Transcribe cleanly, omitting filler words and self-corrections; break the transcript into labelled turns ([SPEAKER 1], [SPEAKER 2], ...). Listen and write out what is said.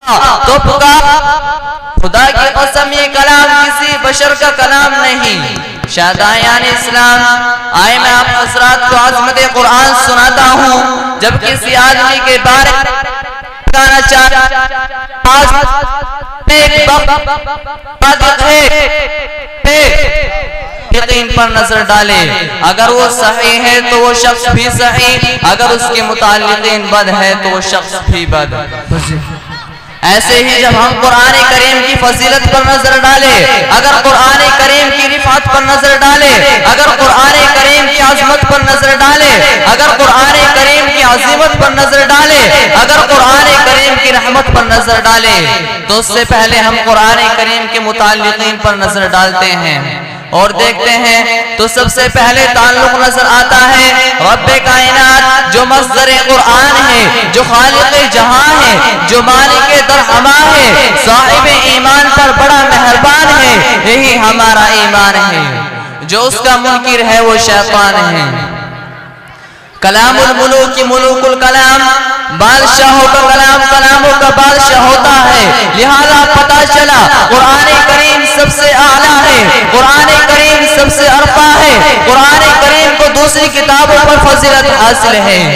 [SPEAKER 1] تو پکار خدا کی قسم یہ کلام کسی بشر کا کلام نہیں۔ شہدائان اسلام آئے میں آپ حضرات کو عظمت قرآن سناتا ہوں۔ جب کسی آدمی کے بارے بتانا یقین پر نظر ڈالے، اگر وہ صحیح ہے تو وہ شخص بھی صحیح، اگر اس کے متعلقین بد ہے تو وہ شخص بھی بد۔ ایسے ہی جب ہم قرآن کریم کی فضیلت پر نظر ڈالے، اگر قرآن کریم کی رفعت پر نظر ڈالے، اگر قرآن کریم کی عظمت پر نظر ڈالے، اگر قرآن کریم کی عظمت پر نظر ڈالے، اگر قرآن کریم کی رحمت پر نظر ڈالے، تو اس سے پہلے ہم قرآن کریم کے متعلقین پر نظر ڈالتے ہیں اور دیکھتے ہیں تو سب سے پہلے تعلق نظر آتا ہے رب کائنات جو مصدر قرآن ہے، جو خالق جہاں ہے، جو مالک درہما ہے، صاحب ایمان پر بڑا مہربان ہے، یہی ہمارا ایمان ہے۔ جو اس کا منکر ہے وہ شیطان ہے۔ کلام الملوک کی ملوک الکلام، بادشاہوں کا کلام کلاموں کا بادشاہ ہوتا ہے، لہذا پتہ چلا قرآن کریم سب سے اعلیٰ ہے، قرآن کریم سب سے ارفع ہے، قرآن کریم کو دوسری کتابوں پر فضیلت حاصل ہے۔